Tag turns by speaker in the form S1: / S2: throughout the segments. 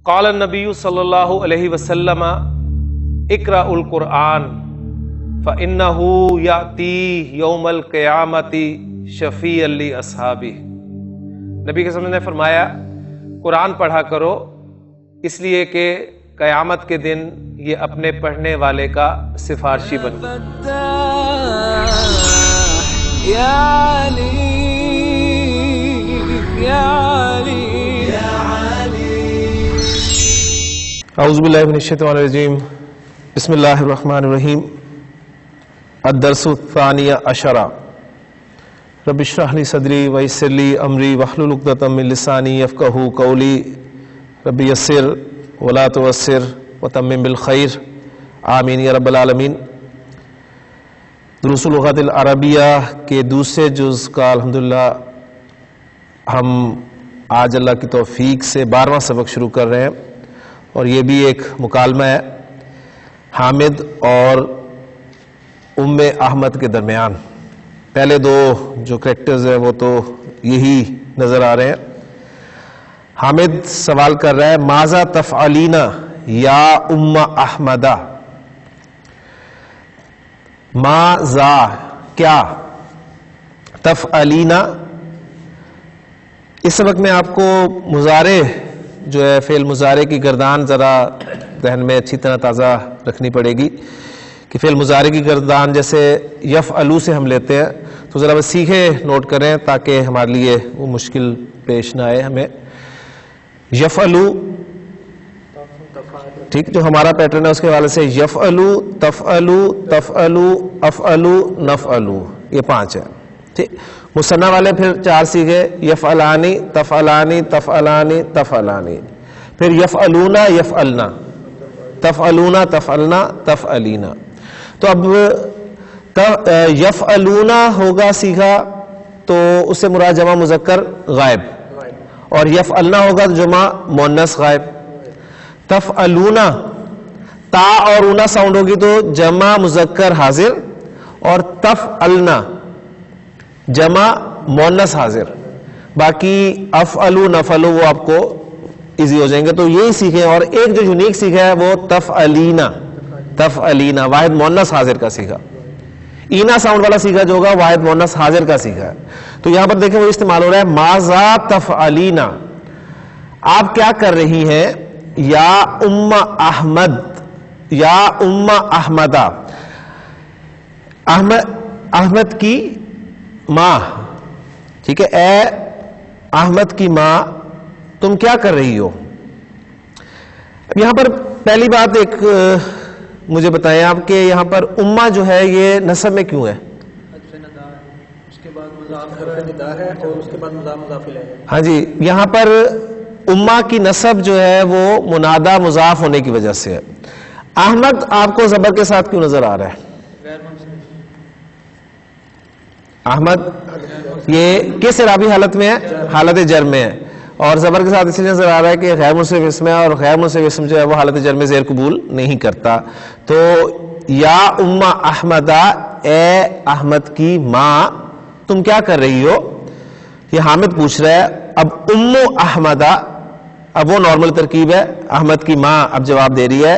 S1: قال النبی صلی اللہ علیہ وسلم اقرأ القرآن فإنه یأتی یوم القیامت شفیعا لأصحابہ۔ نبی کے نے فرمایا قرآن پڑھا کرو اس لیے کہ قیامت کے دن یہ اپنے پڑھنے والے کا سفارشی بنے۔ اعوذ باللہ من الشیطان الرجیم، بسم اللہ الرحمن الرحیم۔ الدرس الثانی عشر، رب اشرح لی صدری ویسر لی امری واحلل عقدۃ من لسانی یفقہوا قولی، رب یسر ولا تعسر وتمم بالخیر، آمین یا رب العالمین۔ دروس اللغت العربیہ کے دوسرے جز کا الحمدللہ ہم آج اللہ کی توفیق سے 12واں سبق شروع کر رہے ہیں، اور یہ بھی ایک مکالمہ ہے حامد اور ام احمد کے درمیان۔ پہلے دو جو کریکٹرز ہیں وہ تو یہی نظر آ رہے ہیں۔ حامد سوال کر رہا ہے ماذا تفعلین یا ام احمدہ، ماذا کیا، تفعلین۔ اس سبق میں آپ کو مضارع جو ہے فعل مضارع کی گردان ذرا ذہن میں اچھی طرح تازہ رکھنی پڑے گی کہ فعل مضارع کی گردان جیسے یفعلو سے ہم لیتے ہیں، تو ذرا بس سیکھے نوٹ کریں تاکہ ہمارے لیے وہ مشکل پیش نہ آئے ہمیں۔ یفعلو، ٹھیک، جو ہمارا پیٹرن ہے اس کے حوالے سے یفعلو، تفعلو، تفعلو، افعلو، نفعلو، یہ 5 ہے، ٹھیک۔ مثنیٰ والے پھر 4 سیکھے، یفعلانی، تفعلانی، تفعلانی، تفعلانی، پھر یفعلونا، یفعلنا، تفعلونا، تفعلنا، تفعلینا۔ تو اب یفعلونا ہوگا سیکھا تو اس سے مراد جمع مذکر غائب، اور یفعلنا ہوگا جمع مؤنث غائب۔ تفعلونا تا اور اونا ساؤنڈ ہوگی تو جمع مذکر حاضر، اور تفعلنا جمع مؤنث حاضر۔ باقی افعلو، نفعلو وہ آپ کو ایزی ہو جائیں گے، تو یہی سیکھیں۔ اور ایک جو یونیک سیکھا ہے وہ تفعلینا، تفعلینا واحد مؤنث حاضر کا سیکھا۔ اینا ساؤنڈ والا سیکھا جو ہوگا واحد مؤنث حاضر کا سیکھا ہے۔ تو یہاں پر دیکھیں وہ استعمال ہو رہا ہے ماذا تفعلینا، آپ کیا کر رہی ہیں، یا ام احمد، یا ام احمدہ، احمد کی ماں، ٹھیک ہے، اے احمد کی ماں تم کیا کر رہی ہو۔ اب یہاں پر پہلی بات ایک مجھے بتائیں آپ کہ یہاں پر امہ جو ہے یہ نسب میں کیوں ہے؟ ہاں جی، یہاں پر امہ کی نسب جو ہے وہ منادہ مضاف ہونے کی وجہ سے ہے۔ احمد آپ کو زبر کے ساتھ کیوں نظر آ رہا ہے؟ احمد یہ کس اعرابی حالت میں ہے؟ حالت جر میں ہے، اور زبر کے ساتھ اس لیے نظر آ رہا ہے کہ غیر منصرف اسم ہے، اور غیر منصرف اسم جو ہے وہ حالت جر میں زیر قبول نہیں کرتا۔ تو یا ام احمدہ، اے احمد کی ماں تم کیا کر رہی ہو، یہ حامد پوچھ رہا ہے۔ اب ام احمدہ، اب وہ نارمل ترکیب ہے، احمد کی ماں اب جواب دے رہی ہے۔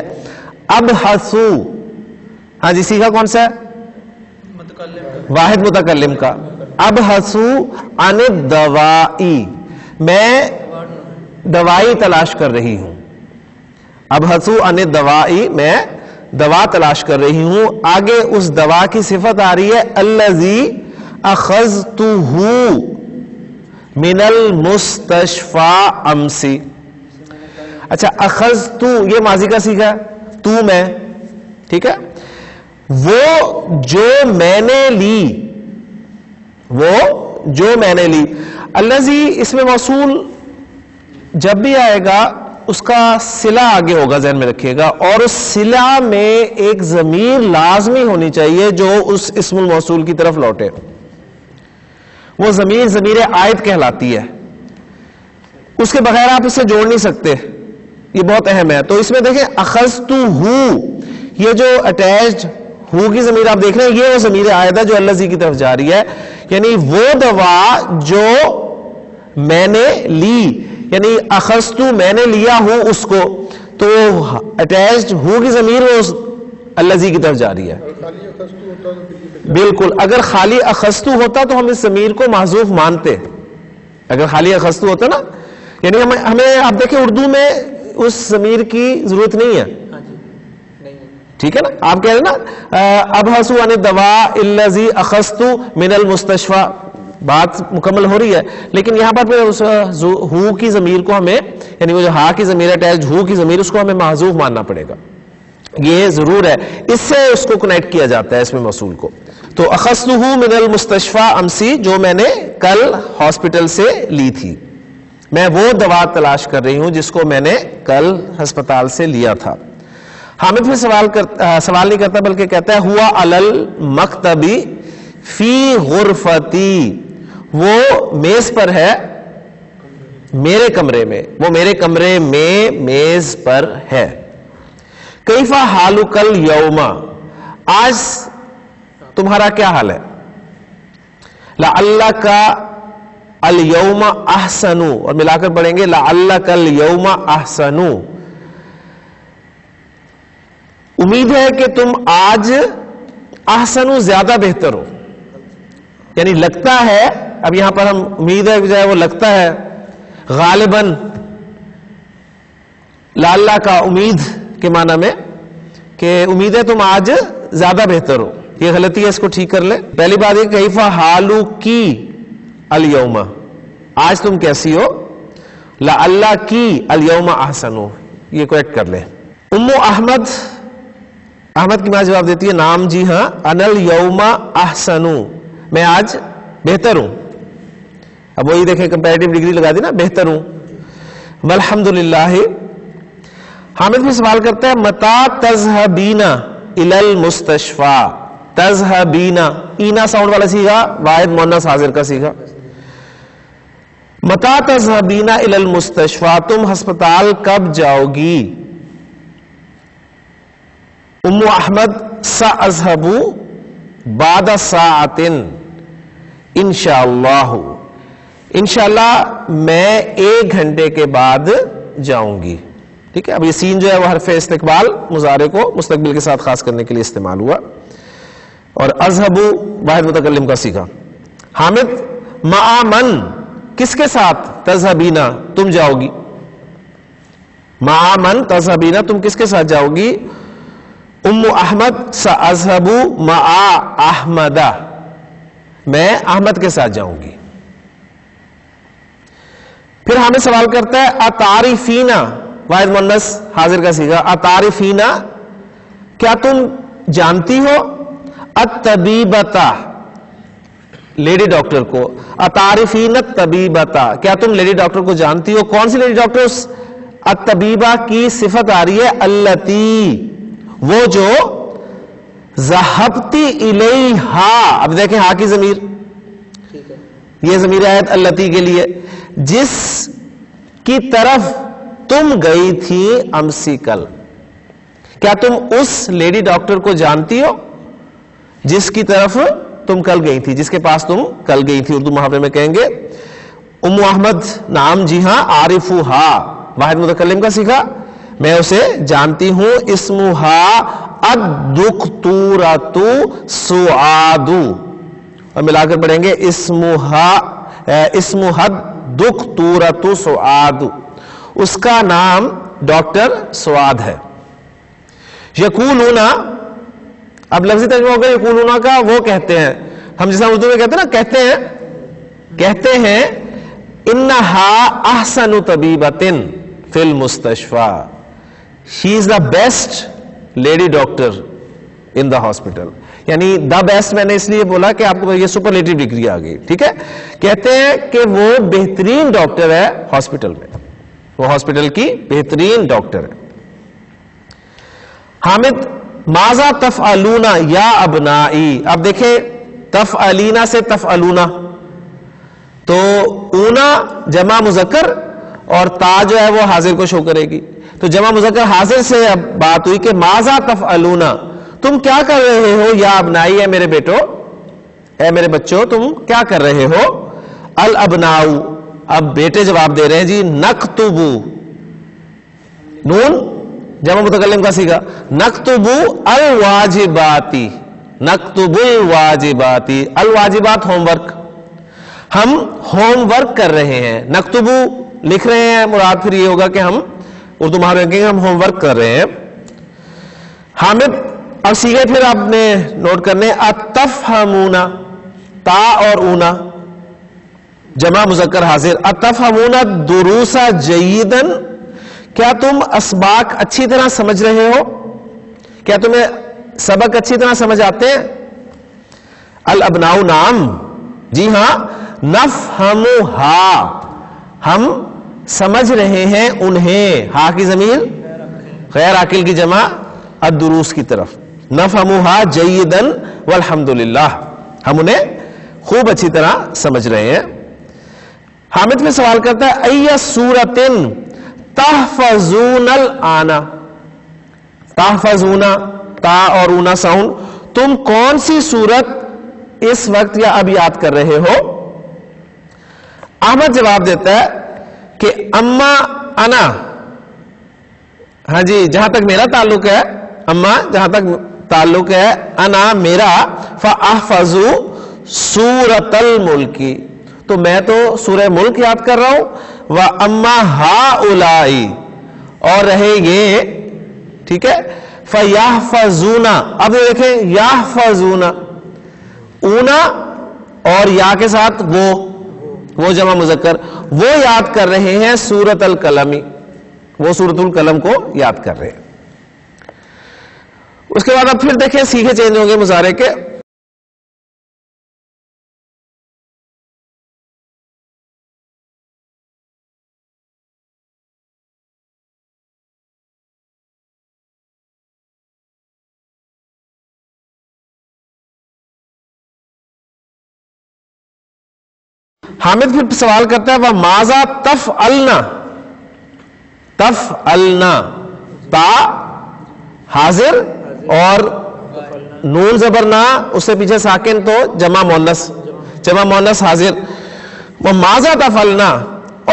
S1: اب حسو، ہاں جی سیکھا کون سا ہے؟ واحد متکلم کا۔ اب حسو عن الدوائی، میں دوائی تلاش کر رہی ہوں۔ اب حسو عن الدوائی، میں دوا تلاش کر رہی ہوں۔ آگے اس دوا کی صفت آ رہی ہے الذی اخذتہ من المستشفى امسی۔ اچھا، اخذتو یہ ماضی کا سیکھا ہے، تو میں، ٹھیک ہے، وہ جو میں نے لی، وہ جو میں نے لی۔ الذی اس میں موصول جب بھی آئے گا اس کا صلہ آگے ہوگا، ذہن میں رکھیے گا، اور اس صلہ میں ایک ضمیر لازمی ہونی چاہیے جو اس اسم الموصول کی طرف لوٹے۔ وہ ضمیر ضمیر عائد کہلاتی ہے، اس کے بغیر آپ اسے جوڑ نہیں سکتے، یہ بہت اہم ہے۔ تو اس میں دیکھیں اخذتہ، یہ جو اٹیچڈ ہو کی ضمیر آپ دیکھ رہے ہیں، یہ وہ ضمیر عائد ہے جو الذی کی طرف جا رہی ہے، یعنی وہ دوا جو میں نے لی، یعنی اخذتو میں نے لیا ہوں اس کو، تو اٹیچڈ ہو کی ضمیر وہ الذی کی طرف جا رہی ہے. بالکل، اگر خالی اخذتو ہوتا تو ہم اس ضمیر کو محذوف مانتے. اگر خالی اخذتو ہوتا نا، یعنی ہمیں آپ دیکھیں اردو میں اس ضمیر کی ضرورت نہیں ہے. ٹھیک ہے نا، آپ کہہ رہے نا ابحثوا عن الدواء الذی اخذت من المستشفى، بات مکمل ہو رہی ہے، لیکن یہاں پر اس ہو کی ضمیر کو ہمیں، یعنی وہ جو ہا کی ضمیر اٹیچڈ ہو کی ضمیر، اس کو ہمیں محذوف ماننا پڑے گا. یہ ضرور ہے، اس سے اس کو کنیکٹ کیا جاتا ہے اس میں موصول کو. تو اخذتہ من المستشفى امسی، جو میں نے کل ہاسپٹل سے لی تھی، میں وہ دوا تلاش کر رہی ہوں جس کو میں نے کل ہسپتال سے لیا تھا. حامد پھر سوال نہیں کرتا بلکہ کہتا ہے ہوا علی المکتبی فی غرفتی، وہ میز پر ہے میرے کمرے میں، وہ میرے کمرے میں میز پر ہے. کیف حالک اليوم، آج تمہارا کیا حال ہے. لعلک اليوم احسن، اور ملا کر پڑھیں گے لعلک اليوم احسن، امید ہے کہ تم آج احسن زیادہ بہتر ہو. یعنی لگتا ہے، اب یہاں پر ہم امید ہے بجائے وہ لگتا ہے، غالباً لعلہ کا امید کے معنی میں کہ امید ہے تم آج زیادہ بہتر ہو. یہ غلطی ہے، اس کو ٹھیک کر لیں. پہلی بات یہ کیف حالکی اليوم، آج تم کیسی ہو. لعلہ کی اليوم احسن، یہ کریکٹ کر لیں. ام احمد، احمد کی ماں جواب دیتی ہے نام جی ہاں، انا اليوم احسن، میں آج بہتر ہوں. اب وہی دیکھیں کمپیریٹیو ڈگری لگا دی نا، بہتر ہوں. والحمدللہ. حامد بھی سوال کرتا ہے متا تذهبین الی المستشفى، تذهبین اینا ساؤنڈ والا سیگا، واحد مؤنث حاضر کا سیگا. متا تذهبین الی المستشفى، تم ہسپتال کب جاؤ گی. ام احمد ساذهب بعد ساعت انشاءاللہ، انشاءاللہ میں 1 گھنٹے کے بعد جاؤں گی. ٹھیک ہے، اب یہ سین جو ہے وہ حرف استقبال مضارع کو مستقبل کے ساتھ خاص کرنے کے لیے استعمال ہوا، اور اذهب واحد متکلم کا سیکھا. حامد مع من، کس کے ساتھ. تذهبین تم جاؤ گی. مع من تذهبین تم کس کے ساتھ جاؤ گی. ام احمد ساذهب مع احمد، میں احمد کے ساتھ جاؤں گی. پھر ہمیں سوال کرتا ہے اتعرفین، واحد مؤنث حاضر کا صیغہ. اتعرفین، کیا تم جانتی ہو. الطبیبۃ، لیڈی ڈاکٹر کو. اتعرفین الطبیبۃ، کیا تم لیڈی ڈاکٹر کو جانتی ہو. کون سی لیڈی ڈاکٹر. الطبیبہ کی صفت آ رہی ہے التی، وہ جو ذہبتی الیہا. اب دیکھیں ہا کی ضمیر، یہ ضمیر آیت التی کے لیے، جس کی طرف تم گئی تھی امسی کل. کیا تم اس لیڈی ڈاکٹر کو جانتی ہو جس کی طرف تم کل گئی تھی، جس کے پاس تم کل گئی تھی. اردو محاورے میں کہیں گے ام احمد نام جی ہاں، عارفوہا واحد متکلم کا سیکھا، میں اسے جانتی ہوں. اسمہا الدکتورۃ سعاد، اور ملا کر پڑھیں گے اسمہا الدکتورۃ سعاد، اس کا نام ڈاکٹر سعاد ہے. یقولون، اب لفظی ترجمہ ہوگا یقولون کا، وہ کہتے ہیں. ہم جیسا اردو میں کہتے ہیں نا، کہتے ہیں انہا احسن طبیبۃ فی المستشفى، she is the best lady doctor in the hospital. یعنی دا بیسٹ میں نے اس لیے بولا کہ آپ کو یہ سپرلیٹو ڈگری آ گئی. ٹھیک ہے، کہتے ہیں کہ وہ بہترین ڈاکٹر ہے ہاسپٹل میں، وہ ہاسپٹل کی بہترین ڈاکٹر ہے. حامد ماذا تفعلون یا ابنائی. اب دیکھیں تفعلینا سے تفعلونا، تو اونا جمع مذکر اور تا جو ہے وہ حاضر کو شو کرے گی. تو جمع مذکر حاضر سے اب بات ہوئی کہ ماذا تفعلون، تم کیا کر رہے ہو. یا ابنائی، اے میرے بیٹو، اے میرے بچوں، تم کیا کر رہے ہو. الابناء، اب بیٹے جواب دے رہے ہیں جی نکتبو، نون جمع متکلم کا صیغہ، نکتبو الواجباتی، نکتب الواجباتی، الواجبات ہوم ورک، ہم ہوم ورک کر رہے ہیں، نکتبو لکھ رہے ہیں، مراد پھر یہ ہوگا کہ ہم اردو محاورے میں کہیں گے ہم ہوم ورک کر رہے ہیں۔ حامد اب صیغے پھر آپ نے نوٹ کرنے، اتفہمون، تا اور اونا جمع مذکر حاضر، اتفہمون دروس جیدن، کیا تم اسباق اچھی طرح سمجھ رہے ہو، کیا تمہیں سبق اچھی طرح سمجھ آتے ہیں؟ الابناء نعم، جی ہاں، نفہمھا، ہم سمجھ رہے ہیں انہیں، ہا کی ضمیر غیر عاقل کی جمع الدروس کی طرف، نفہمھا جیدن والحمدللہ، ہم انہیں خوب اچھی طرح سمجھ رہے ہیں۔ حامد میں سوال کرتا ہے ای سورۃ تحفظون الآن، تحفظون تا اور اونا ساؤنڈ، تم کون سی سورت اس وقت یا اب یاد کر رہے ہو؟ احمد جواب دیتا ہے کہ اما انا، ہاں جی جہاں تک میرا تعلق ہے، اما جہاں تک تعلق ہے، انا میرا، فاحفظ سورۃ الملک، تو میں تو سورہ ملک یاد کر رہا ہوں، وَأَمَّا هَؤُلَاءِ اور رہے یہ، ٹھیک ہے، فَيَحْفَظُونَ، اب یہ دیکھیں یحفظون، اونا اور یا کے ساتھ وہ جمع مذکر، وہ یاد کر رہے ہیں سورۃ القلم، وہ سورۃ القلم کو یاد کر رہے ہیں۔ اس کے بعد اب پھر دیکھیں صیغے چینج ہوں گے مضارع کے، حامد پھر سوال کرتا ہے وَمَاذَا تَفْعَلْنَا، تفعلنا تا حاضر اور نون زبر نا اس سے پیچھے ساکن تو جمع مونس حاضر، وَمَاذَا تَفْعَلْنَا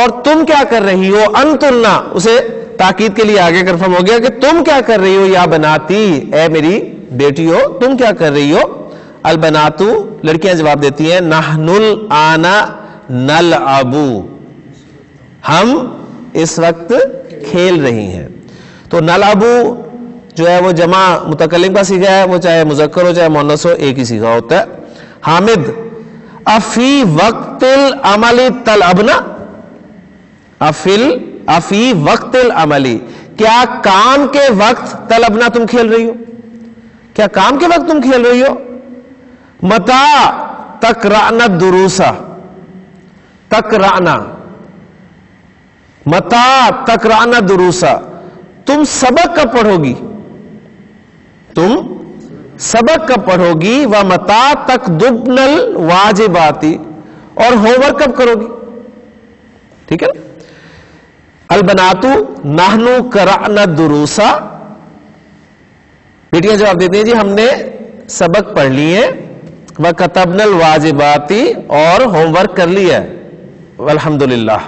S1: اور تم کیا کر رہی ہو، انتنا اسے تاکید کے لیے آگے کنفرم ہو گیا کہ تم کیا کر رہی ہو، یا بناتی اے میری بیٹی ہو، تم کیا کر رہی ہو؟ البناتو لڑکیاں جواب دیتی ہیں نحن الآن نلعب، ہم اس وقت کھیل رہی ہیں۔ تو نلعب جو ہے وہ جمع متکلم کا صیغہ ہے، وہ چاہے مذکر ہو چاہے مؤنث ہو ایک ہی صیغہ ہوتا ہے۔ حامد افی وقت العمل تلعبنا، افی وقت العمل، کیا کام کے وقت تلعبنا تم کھیل رہی ہو، کیا کام کے وقت تم کھیل رہی ہو؟ متا تقرأنا الدروس، تقرأنا، متا تقرأنا الدروس، تم سبق کب پڑھو گی، تم سبق کب پڑھو گی، ومتا تکتبن الواجبات، اور ہوم ورک کب کرو گی، ٹھیک ہے نا۔ البناتو نحن قرأنا الدروس، بیٹیاں جواب دیتی ہیں جی ہم نے سبق پڑھ لیے، وَكَتَبْنَا الْوَاجِبَاتِ اور ہوم ورک کر لیا ہے، والحمدللہ۔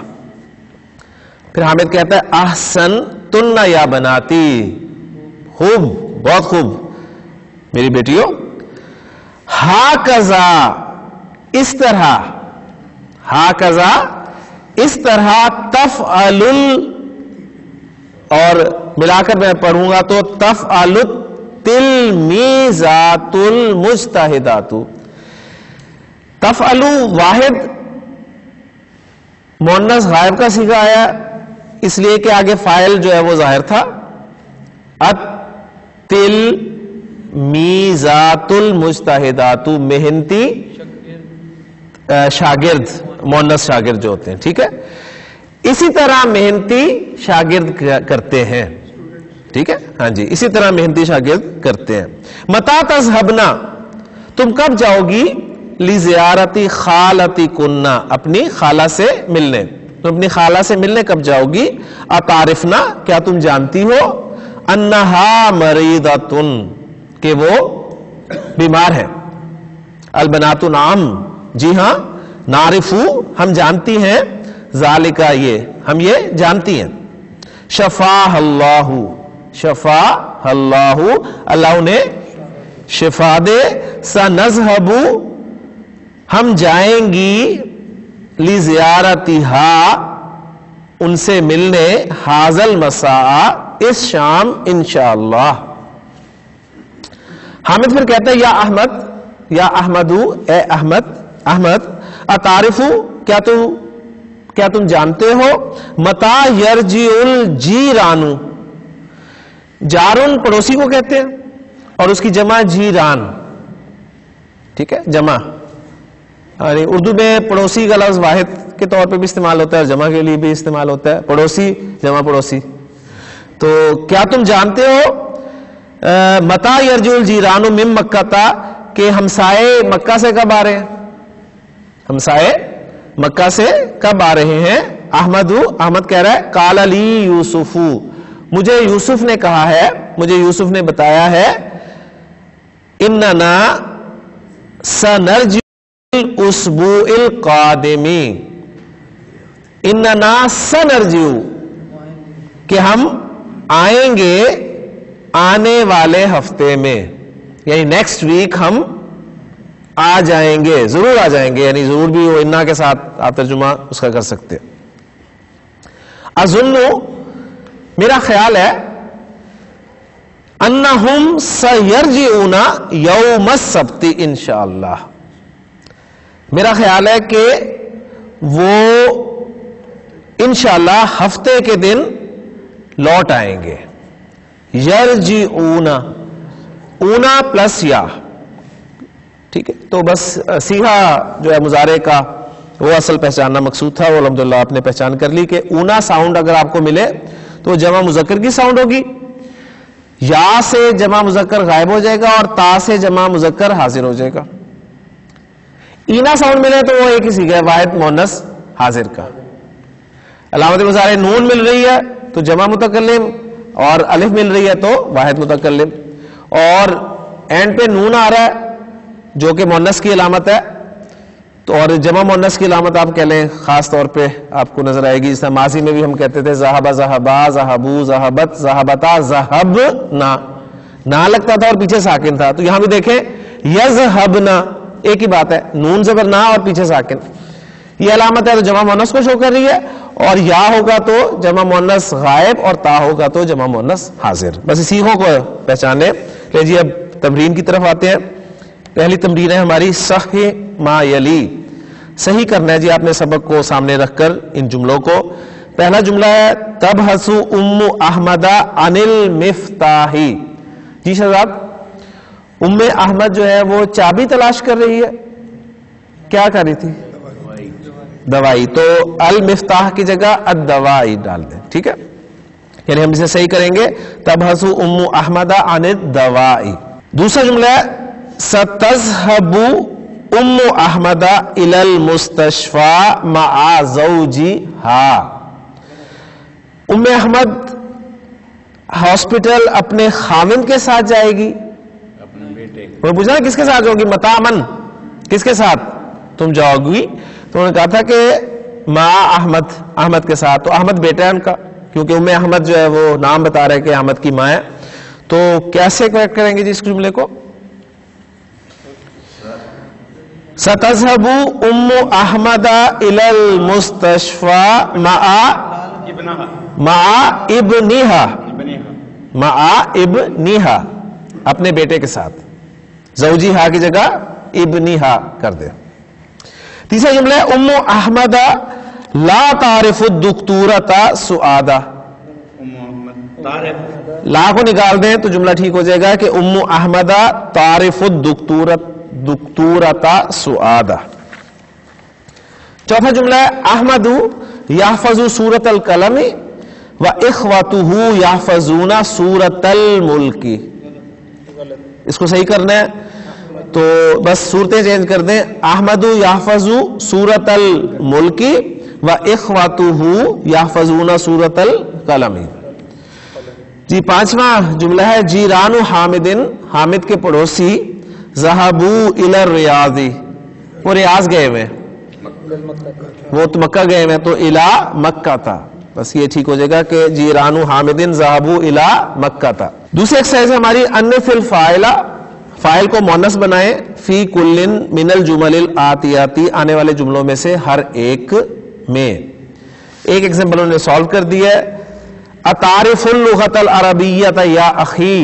S1: پھر حامد کہتا ہے احسنتن یا بناتی، خوب، بہت خوب میری بیٹیوں۔ ہاکذا اس طرح، ہاکذا اس طرح، تفعل اور ملا کر میں پڑھوں گا تو تفعل التلمیذات المجتہدات، تفعلو واحد مؤنث غائب کا صیغہ آیا اس لیے کہ آگے فاعل جو ہے وہ ظاہر تھا، التلمیذات المجتہدات، محنتی شاگرد، مؤنث شاگرد جو ہوتے ہیں، ٹھیک ہے، اسی طرح محنتی شاگرد کرتے ہیں، ٹھیک ہے، ہاں جی اسی طرح محنتی شاگرد کرتے ہیں۔ متا تذهبنا تم کب جاؤ گی، لزیارتی خالتی کننا اپنی خالہ سے ملنے، تم اپنی خالہ سے ملنے کب جاؤ گی؟ اتعرفنا کیا تم جانتی ہو، انہا مریضۃ کہ وہ بیمار ہے، البنات نعم جی ہاں، نعرف ہم جانتی ہیں، ذالکا یہ ہم یہ جانتی ہیں. شفاہ اللہ شفاہ اللہ اللہ انہیں شفا دے. سنذهب ہم جائیں گی لزیارتہا ان سے ملنے حاضل مساء اس شام انشاءاللہ. حامد پھر کہتا ہے یا احمد یا احمدو اے احمد احمد اتعرفو کیا تم جانتے ہو متا یرجع الجیرانو جارن پڑوسی کو کہتے ہیں اور اس کی جمع جیران. ٹھیک ہے جمع یعنی اردو میں پڑوسی کا لفظ واحد کے طور پہ بھی استعمال ہوتا ہے اور جمع کے لیے بھی استعمال ہوتا ہے. پڑوسی جمع پڑوسی. تو کیا تم جانتے ہو متا یرجع الجیران من مکہ تا کہ ہمسائے مکہ سے کب آ رہے ہیں. ہمسائے مکہ سے کب آ رہے ہیں. احمد کہہ رہا ہے قال لی یوسف مجھے یوسف نے کہا ہے مجھے یوسف نے بتایا ہے اننا سنرجع الاسبوع القادم اننا سنرجع کہ ہم آئیں گے آنے والے ہفتے میں یعنی نیکسٹ ویک ہم آ جائیں گے ضرور آ جائیں گے یعنی ضرور بھی وہ انا کے ساتھ آپ ترجمہ اس کا کر سکتے. اظن میرا خیال ہے انہم سیرجعون یوم السبت انشاءاللہ میرا خیال ہے کہ وہ انشاءاللہ ہفتے کے دن لوٹ آئیں گے. یرجعون اونا پلس یا ٹھیک ہے. تو بس سیغہ جو ہے مضارع کا وہ اصل پہچاننا مقصود تھا وہ الحمدللہ آپ نے پہچان کر لی کہ اونا ساؤنڈ اگر آپ کو ملے تو جمع مذکر کی ساؤنڈ ہوگی. یا سے جمع مذکر غائب ہو جائے گا اور تا سے جمع مذکر حاضر ہو جائے گا. اینا ساؤنڈ ملے تو وہ ایک ہی سیغہ ہے واحد مؤنث حاضر کا. علامت مضارع نون مل رہی ہے تو جمع متکلم اور الف مل رہی ہے تو واحد متکلم اور اینڈ پہ نون آ رہا ہے جو کہ مؤنث کی علامت ہے تو اور جمع مؤنث کی علامت آپ کہہ لیں خاص طور پہ آپ کو نظر آئے گی. اس طرح ماضی میں بھی ہم کہتے تھے ذہب ذہبا ذہبو ذہبت ذہبتا ذہبنا نا لگتا تھا اور پیچھے ساکن تھا. تو یہاں بھی دیکھیں یذہبنا ایک ہی بات ہے نون زبر نا اور پیچھے ساکن یہ علامت ہے تو جمع مؤنث کو شو کر رہی ہے اور یا ہوگا تو جمع مؤنث غائب اور تا ہوگا تو جمع مؤنث حاضر. بس اسی کو پہچانے. جی اب تمرین کی طرف آتے ہیں. پہلی تمرین ہے ہماری صحیح ما یلی صحیح کرنا ہے جی آپ نے سبق کو سامنے رکھ کر ان جملوں کو. پہلا جملہ ہے تبحث ام احمد عن المفتاح. جی شہزاد ام احمد جو ہے وہ چابی تلاش کر رہی ہے. کیا کر رہی تھی دوائی تو المفتاح کی جگہ الدوائی ڈال دیں. ٹھیک ہے یعنی ہم اسے صحیح کریں گے تبحث ام احمد عن الدوائی. دوسرا جملہ ہے ستذهب ام احمد الى المستشفى مع زوجها. ام احمد ہاسپٹل اپنے خاوند کے ساتھ جائے گی. وہ پوچھا نا کس کے ساتھ ہوگی متامن کس کے ساتھ تم جاؤ گی تو انہوں نے کہا تھا کہ مع احمد کے ساتھ. تو احمد بیٹا ہے ان کا کیونکہ ام احمد جو ہے وہ نام بتا رہے کہ احمد کی ماں ہے. تو کیسے کریکٹ کریں گے جی اس جملے کو. ستذهب ام احمد الى المستشفى مع ابنها اپنے بیٹے کے ساتھ. زوجی ہا کی جگہ ابنی ہا کر دے. تیسرا جملہ ہے ام احمد لا تعرف الدکتورۃ سعادہ. لا کو نکال دیں تو جملہ ٹھیک ہو جائے گا کہ ام احمد تعرف الدکتورۃ سعادہ. چوتھا جملہ ہے احمد یحفظ سورۃ القلم و اخوتہ یحفظون سورۃ الملک. اس کو صحیح کرنا ہے تو بس صورتیں چینج کر دیں. احمد یحفظ سورۃ الملک و اخوتہ یحفظون سورۃ القلم. جی پانچواں جملہ ہے جیران حامد حامد کے پڑوسی ذهبوا الى الریاض وہ ریاض گئے ہوئے وہ تو مکہ گئے ہیں تو الا مکہ تھا، بس یہ ٹھیک ہو جائے گا کہ جیرانو حامدن ذهبوا الا مکہ تھا۔ دوسری ایکسرسائز ہے ہماری انف الفاعل، فاعل کو مؤنث بنائیں فی کل من الجمل الآتیاتی، آنے والے جملوں میں سے ہر ایک میں۔ ایک ایگزامپل انہوں نے سالو کر دیا ہے، اتعرف اللغۃ العربیۃ یا اخی،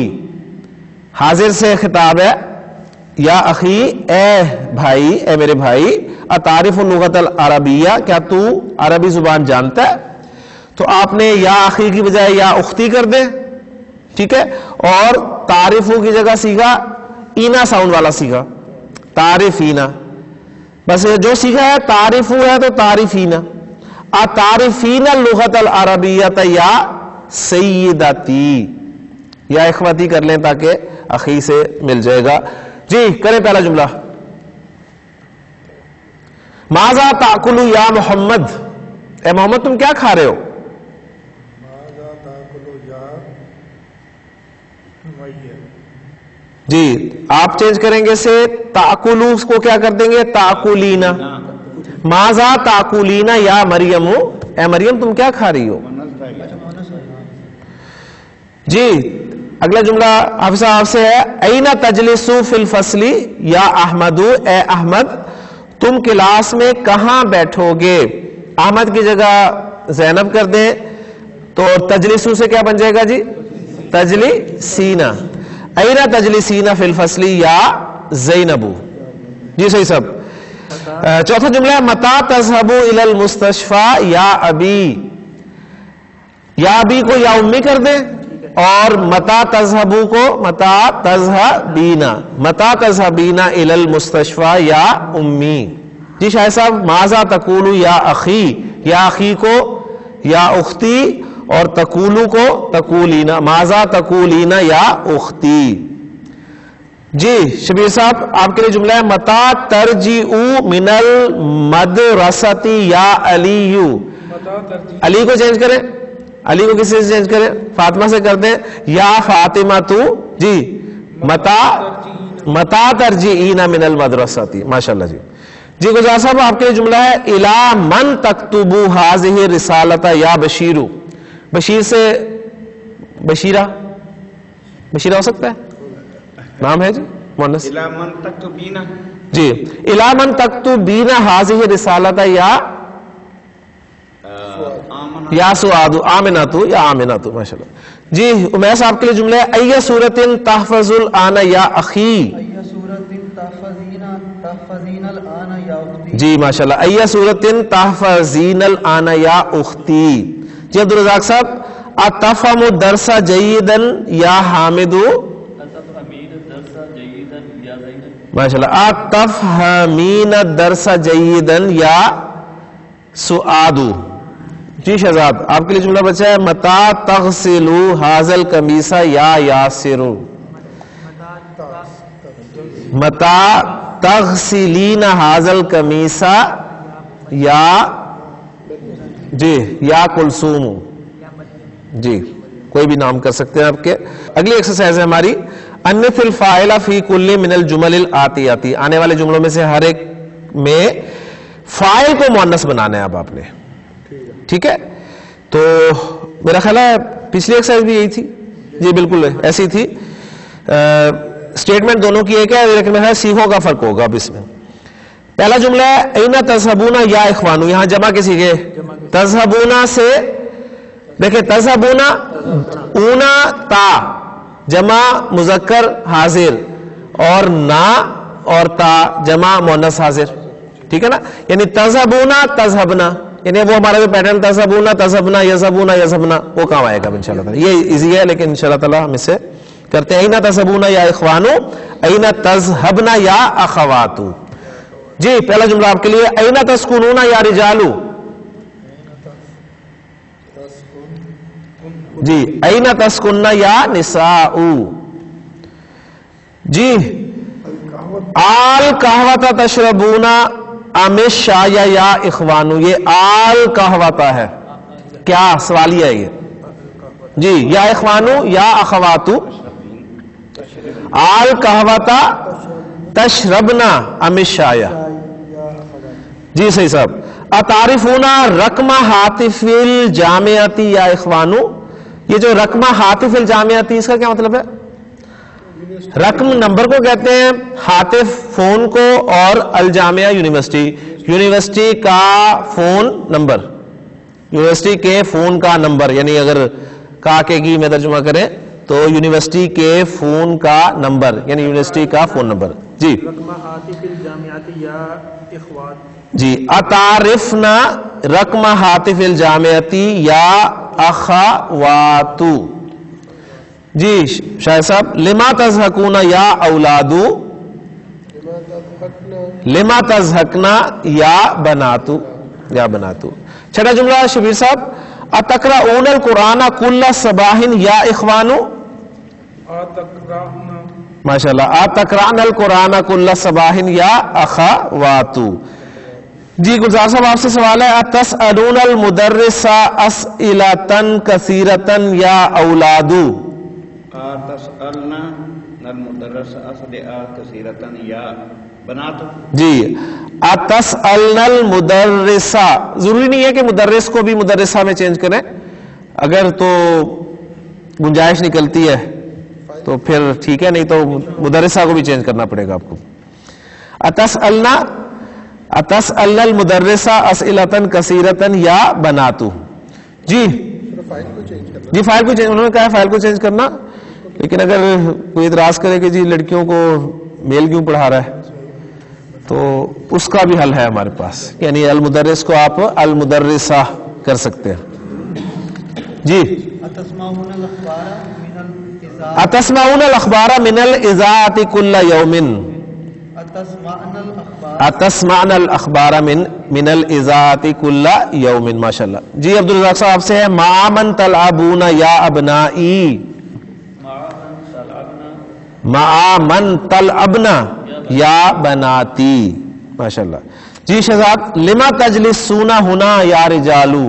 S1: حاضر سے خطاب ہے، یا اخی اے بھائی، اے میرے بھائی، اتعرف اللغۃ العربیہ، کیا تو عربی زبان جانتا ہے؟ تو آپ نے یا اخی کی بجائے یا اختی کر دیں، ٹھیک ہے، اور تعریفو کی جگہ سیکھا اینا ساؤنڈ والا سیکھا، تعریفینا، بس جو سیکھا ہے تعریفو ہے تو تعریفینا، اتعرفین اللغۃ العربیۃ یا سیدتی، یا اخوتی کر لیں تاکہ اخی سے مل جائے گا۔ جی کریں پہلا جملہ، ماذا تاکل یا محمد، اے محمد تم کیا کھا رہے ہو؟ جی آپ چینج کریں گے سے تاکلو کو کیا کر دیں گے تاکولینا، ماذا تاکولینا یا مریم، اے مریم تم کیا کھا رہی ہو؟ جی اگلا جملہ حافظ صاحب سے ہے، این تجلسو فی الفصل یا احمد، اے احمد تم کلاس میں کہاں بیٹھو گے؟ احمد کی جگہ زینب کر دیں تو تجلسو سے کیا بن جائے گا جی تجلسینا، این تجلسینا فی الفصل یا زینب، جی صحیح سب۔ چوتھا جملہ ہے، متی تذهب الی المستشفى یا ابی، یا ابی کو یا امی کر دیں، اور متا تذهب کو متا تذهبینا، متا تذهبینا الی المستشفى یا امی۔ جی شاہد صاحب، ماذا تقول یا اخی، یا اخی کو یا اختی، اور تقولو کو تقولینا، ماذا تقولینا یا اختی۔ جی شبیر صاحب آپ کے لیے جملہ ہے، متا ترجعو من المدرسۃ یا علی، علی کو چینج کریں، علی کو کس سے چینج کریں؟ فاطمہ سے کر دیں، یا فاطمہ تو، جی متا ترجعین من المدرسۃ، ماشاءاللہ جی۔ جی گزار صاحب آپ کے لیے جملہ ہے، الی من تکتب هذه الرسالۃ یا بشیر، بشیر سے بشیرہ، بشیرہ ہو سکتا ہے نام ہے جی مؤنث،
S2: الی من تکتبینا،
S1: جی الی من تکتبین هذه الرسالۃ یا سعاد، آمناتو یا آمناتو، ماشاءاللہ۔ جی عمیر صاحب کے لیے جملہ ہے، ای سورۃ تحفظ الآن یا اخی، جی ماشاءاللہ، ای سورۃ تحفظین الآن یا اختی۔ جی عبدالرزاق صاحب، اتفهم الدرس جیدا یا حامد، ماشاءاللہ، اتفهمین الدرس جیدا یا سعاد۔ جی شہزاد آپ کے لیے جملہ بچا ہے، متا تغسلو هذا القمیص یا یاسر، متا تغسلین هذا القمیص یا جی یا کلثوم، جی کوئی بھی نام کر سکتے ہیں آپ کے۔ اگلی ایکسرسائز ہے ہماری، انث الفاعل فی کل من الجمل الآتیاتی، آنے والے جملوں میں سے ہر ایک میں فاعل کو مؤنث بنانا ہے اب آپ نے، ٹھیک ہے؟ تو میرا خیال ہے پچھلی ایکسرسائز بھی یہی تھی، جی بالکل ایسی تھی، اسٹیٹمنٹ دونوں کی ایک ہے لیکن میرا سیکھوں کا فرق ہوگا اب اس میں۔ پہلا جملہ ہے، این تذهبون یا اخوانو، یہاں جمع کسی کے تذهبون سے دیکھیں، تذهبون اونا تا جمع مذکر حاضر، اور نا اور تا جمع مؤنث حاضر، ٹھیک ہے نا؟ یعنی تذهبون تذهبنا، یعنی وہ ہمارا جو پیٹرن تذهبون تذهبنا یذهبون یذهبنا وہ کام آئے گا انشاءاللہ تعالی، یہ ایزی ہے لیکن انشاءاللہ تعالی ہم اسے کرتے ہیں۔ این تذهبون یا اخوانو، این تذهبن یا اخواتو۔ جی پہلا جملہ آپ کے لیے، این تسکنون یا رجالو، جی این تسکنن یا نساء، جی آل قہوۃ تشربون ام الشای یا اخوانو، یہ آل قہوۃ ہے، کیا سوالیہ ہے یہ، جی یا اخوانو یا اخواتو، آل قہوۃ تشربنا ام الشای، جی صحیح صاحب. اتعرفون رقم ہاتف الجامعتی یا اخوانو, یہ جو رقم ہاتف الجامعتی اس کا کیا مطلب ہے؟ رقم نمبر کو کہتے ہیں, ہاتف فون کو, اور الجامعہ یونیورسٹی, یونیورسٹی کا فون نمبر, یونیورسٹی کے فون کا نمبر, یعنی اگر کا کے گی میں ترجمہ کریں تو یونیورسٹی کے فون کا نمبر یعنی یونیورسٹی کا فون نمبر. جی
S2: رقم ہاتف الجامعتی یا اخوات.
S1: جی اتعرفنا رقم ہاتف الجامعتی یا اخواتو. جی شاہ صاحب لما تضحکون یا اولادو, لما تضحکنا یا بناتو, یا بناتو. چھٹا جملہ شبیر صاحب, اتقرؤون القرآن کل صباح یا اخوانو. ماشاء اللہ. اتقرأن القرآن کل صباح یا اخواتو. جی گلزار صاحب آپ سے سوال ہے, اتسألون المدرس اسئلة کثیرة یا اولادو.
S3: تسألنا المدرس اسئلة کثیرة یا بناتو.
S1: جی اتسألنا المدرس, ضروری نہیں ہے کہ مدرس کو بھی مدرسہ میں چینج کریں, اگر تو گنجائش نکلتی ہے تو پھر ٹھیک ہے, نہیں تو مدرسہ کو بھی چینج کرنا پڑے گا آپ کو. اتسألنا المدرس اسئلة کثیرة یا بناتو. جی جی فائل کو چینج, انہوں نے کہا فائل کو چینج کرنا, لیکن اگر کوئی اعتراض کرے کہ جی لڑکیوں کو میل کیوں پڑھا رہا ہے تو اس کا بھی حل ہے ہمارے پاس, یعنی المدرس کو آپ المدرسہ کر سکتے ہیں. جی اتسمعون الاخبار من الاذاعۃ کل یوم. اتسمعن الاخبار من الاذاعۃ کل یوم. ماشاء اللہ. جی عبدالرزاق صاحب آپ سے ہے, مع من تلعبون یا ابنائی. مع من تلعبنا یا بناتی. ماشاء اللہ. جی شہزاد, لما تجلسون ہنا یا رجالو.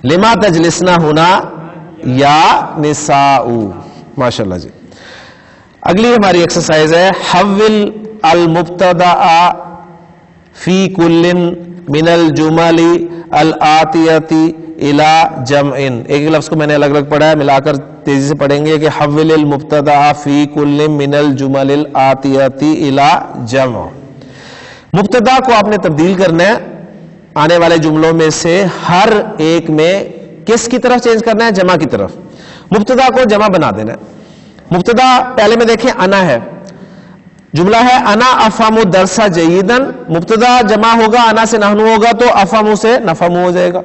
S1: لما تجلسنا ہنا یا نساء. ماشاء اللہ. جی اگلی ہماری ایکسرسائز ہے, حول المبتدأ فی کل من الجمل الآتیۃ الی جمع. ایک لفظ کو میں نے الگ الگ پڑھا ہے, ملا کر تیزی سے پڑھیں گے کہ حول المبتدأ فی کل من الجمل الآتیۃ الی جمع. مبتدا کو آپ نے تبدیل کرنا ہے آنے والے جملوں میں سے ہر ایک میں کس کی طرف چینج کرنا ہے؟ جمع کی طرف. مبتدا کو جمع بنا دینا ہے. مبتدا پہلے میں دیکھیں انا ہے, جملہ ہے انا افہم الدرس جیدا. مبتدا جمع ہوگا, انا سے نحنو ہوگا تو افہم سے نفہم ہو جائے گا,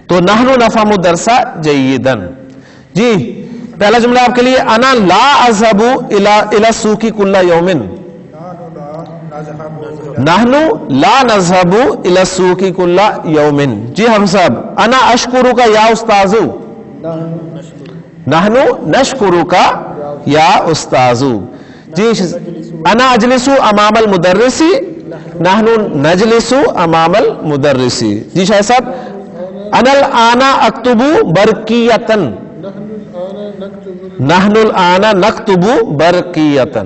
S1: تو نحنو نفہم الدرس جیدا. جی پہلا جملہ آپ کے لیے, انا لا اذهب الى السوق كل يوم. نحنو لا نذهب الى السوق كل يوم. جی ہم صاحب, انا اشکرک یا استاذ. نحنو نشکرک یا استاذ. جی انا اجلس امام المدرس. نحنو نجلس امام المدرس. جی شاہ صاحب, انا الان اکتب برقیۃ. نحن الان نکتب برقیۃ.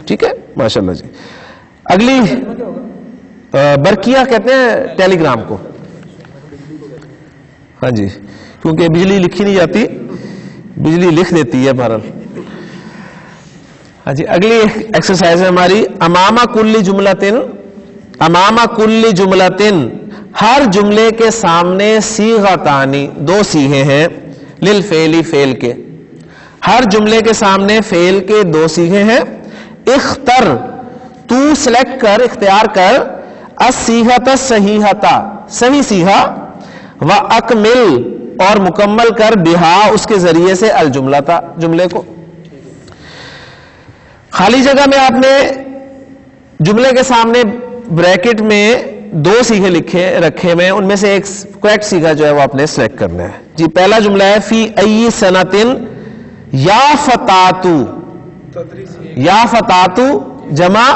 S1: ٹھیک ہے ماشاء اللہ. جی اگلی, برقیہ کہتے ہیں ٹیلی گرام کو. ہاں جی, کیونکہ بجلی لکھی نہیں جاتی, بجلی لکھ دیتی ہے بہرحال. ہاں جی اگلی ایکسرسائز ہے ہماری, امام کل جملتن. امام کل جملتن, ہر جملے کے سامنے صیغتانی, دو صیغے ہیں, للفعل فعل کے. ہر جملے کے سامنے فعل کے دو صیغے ہیں. اختر, تو سلیکٹ کر, اختیار کر, الصیغۃ الصحیحۃ, صحیح صیغہ, و اکمل, اور مکمل کر, بہا, اس کے ذریعے سے, الجملہ تھا, جملے کو. خالی جگہ میں آپ نے جملے کے سامنے بریکٹ میں دو صیغے رکھے میں, ان میں سے ایک کریکٹ صیغہ جو ہے وہ آپ نے سلیکٹ کرنا ہے. جی پہلا جملہ ہے, فی ای سنتن یا فتاتو. یا فتاتو جمع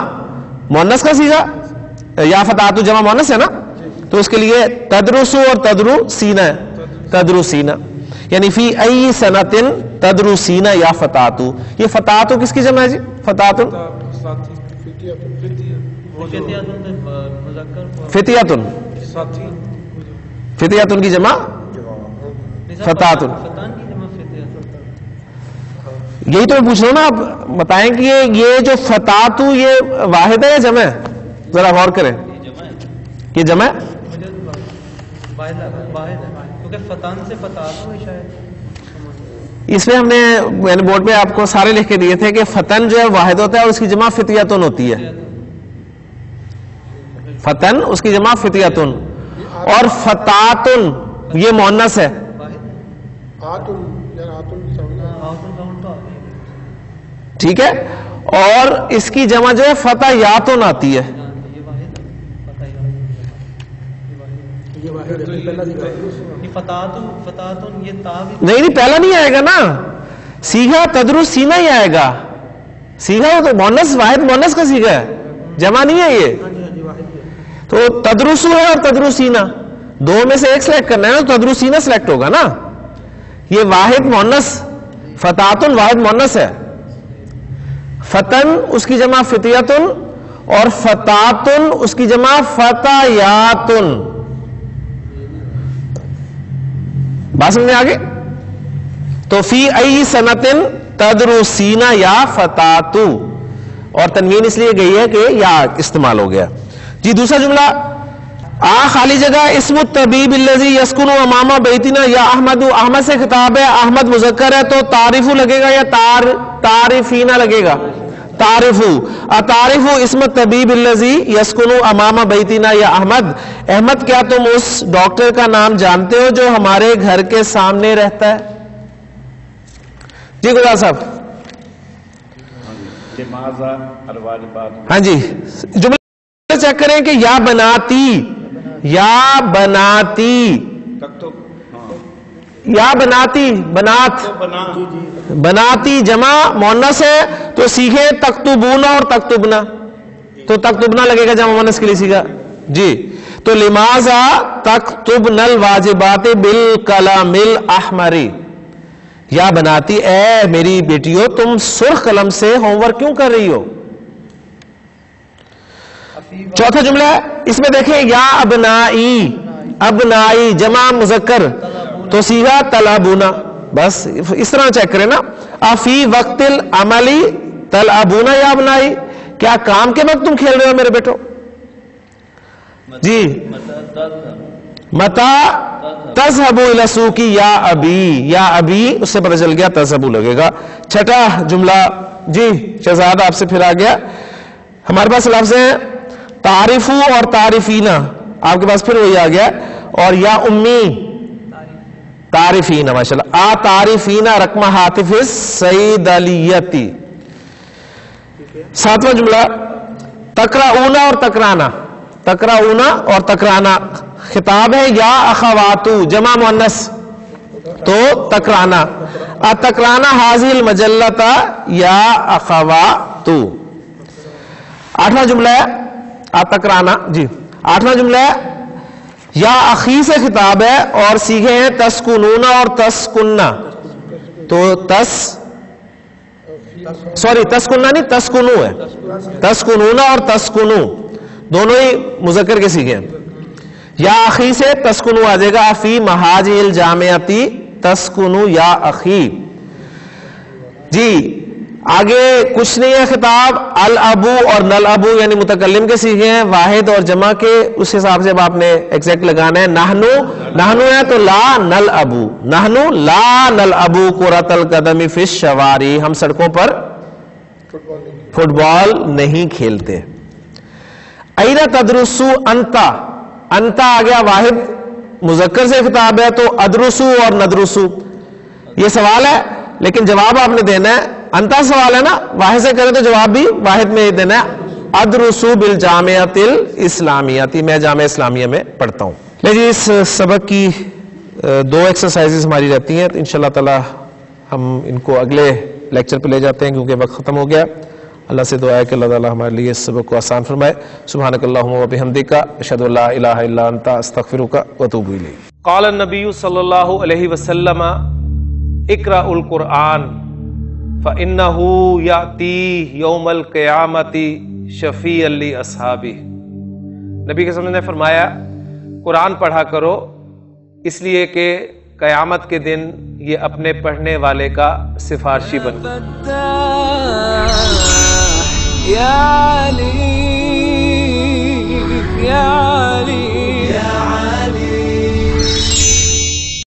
S1: مؤنث کا صیغہ, یا فتاتو جمع مؤنث ہے نا, تو اس کے لیے تدرسو اور تدرسین ہے, تدرسین, یعنی فی ای سنتن تدرسین یا فتاتو. یہ فتاتو کس کی جمع ہے جی؟ فتاتو فتیاتن، فتیاتن کی جمع فتاتن. یہی تو میں پوچھ رہا ہوں نا، آپ بتائیں کہ یہ جو فتاتو یہ واحد ہے یا جمع ہے؟ ذرا غور کریں، یہ جمع ہے؟ اس میں ہم نے بورڈ پہ آپ کو سارے لکھ کے دیے تھے کہ فتن جو ہے واحد ہوتا ہے اور اس کی جمع فتیاتن ہوتی ہے. فتن اس کی جمع فتیاتن، اور فتاتن یہ مؤنث ہے. ٹھیک ہے، اور اس کی جمع جو ہے فتیاتن آتی ہے. نہیں پہلا نہیں آئے گا نا، سیگا تدرسینا ہی آئے گا. سیگا تو مؤنث، واحد مؤنث کا سیگا ہے، جمع نہیں ہے یہ. تو تدرسو ہے اور تدرسینا، دو میں سے ایک سلیکٹ کرنا ہے نا، تدرسینا سلیکٹ ہوگا نا. یہ واحد مؤنث، فتاتن واحد مؤنث ہے. فتن اس کی جمع فتیاتن اور فتاتن اس کی جمع فتیاتن. بات سمجھ میں آگے؟ تو فی ای سنتن تدرسینا یا فتاتو، اور تنوین اس لیے گئی ہے کہ یا استعمال ہو گیا. جی دوسرا جملہ، خالی جگہ اسم الطبیب الذی یسکن امام بیتنا یا احمد. احمد سے خطاب ہے، احمد مذکر ہے تو تعریف لگے گا یا تعریفینا لگے گا؟ تعریف. اتعریف اسم الطبیب الذی یسکن امام بیتنا یا احمد. احمد کیا تم اس ڈاکٹر کا نام جانتے ہو جو ہمارے گھر کے سامنے رہتا ہے؟ جی گلزار صاحب. ہاں جی، جملہ چیک کریں کہ یا بناتی، یا بناتی، یا بناتی، بنات، بناتی جمع مؤنث ہے تو سیکھیں تکتبونا اور تکتبنا. تو تکتبنا لگے گا جمع مؤنث کے لیے سیکھا. جی تو لماذا تکتبن الواجبات بالقلم الاحمر. یا بناتی، اے میری بیٹیوں تم سرخ قلم سے ہوم ورک کیوں کر رہی ہو؟ چوتھا جملہ ہے، اس میں دیکھیں یا ابنائی، ابنائی جمع مذکر تو سیغہ تلابونا. بس اس طرح چیک کریں نا. افی وقت العملی تلابونا یا ابنائی، کیا کام کے وقت تم کھیل رہے ہو میرے بیٹو؟ جی متا تذهبوا الى السوق یا ابی، یا ابی اس سے پتہ چل گیا تذهبوا لگے گا. چھٹا جملہ، جی شہزاد آپ سے پھر آ گیا. ہمارے پاس لفظ ہیں تعریفو اور تعریفینا، آپ کے پاس پھر وہی آ گیا. اور یا امی تعریفینا، ماشاءاللہ. آ تعریفینا رقم حاطف السیدلیتی. ساتواں جملہ تقرؤنا اور تقرانا. تقرؤنا اور تقرانا خطاب ہے یا اخواتو جمع مؤنث تو تقرانا. اتقرانا حاضی المجلتا یا اخواتو. آٹھواں جملہ ہے اتقرانا. جی آٹھواں جملہ ہے یا اخی سے خطاب ہے اور سیکھے ہیں تسکنونا اور تسکننا. تو تسکننا نہیں تسکنو ہے، تسکنونا اور تسکنو دونوں ہی مذکر کے سیکھے ہیں. یا اخی سے تسکنو آ جائے گا. فی محاجی الجامعتی تسکنو یا اخی. جی آگے کچھ نہیں ہے خطاب. الابو اور نل ابو یعنی متکلم کے سیکھے ہیں، واحد اور جمع کے اس حساب سے آپ نے ایگزیکٹ لگانا ہے. نحنو، نحنو ہے تو لا نل ابو، نحنو لا نل ابو کرۃ القدم فی الشواری، ہم سڑکوں پر فٹ بال نہیں کھیلتے. این تدرسو انتا، انتا آ گیا واحد مذکر سے خطاب ہے تو ادرسو اور ندرسو. یہ سوال ہے لیکن جواب آپ نے دینا ہے. انتا سوال ہے نا، واحد سے کریں تو جواب بھی واحد میں دینا ہے. ادرسو بالجامعۃ الاسلامیہ، میں جامعہ اسلامیہ میں پڑھتا ہوں. لے جی اس سبق کی دو ایکسرسائزز ہماری رہتی ہیں، تو انشاءاللہ تعالی ہم ان کو اگلے لیکچر پہ لے جاتے ہیں کیونکہ وقت ختم ہو گیا. اللہ سے دعا ہے کہ اللہ تعالی ہمارے لیے اس سبق کو آسان فرمائے. سبحانک اللہم و بحمدک، اشہد ان لا الہ الا انت، استغفرک و اتوب الیک. قال النبی صلی اللہ علیہ وسلم اقرأ القرآن فإنه یأتی یوم القیامۃ شفیع لی اصحابی. نبی کے نے فرمایا قرآن پڑھا کرو اس لیے کہ قیامت کے دن یہ اپنے پڑھنے والے کا سفارشی بن.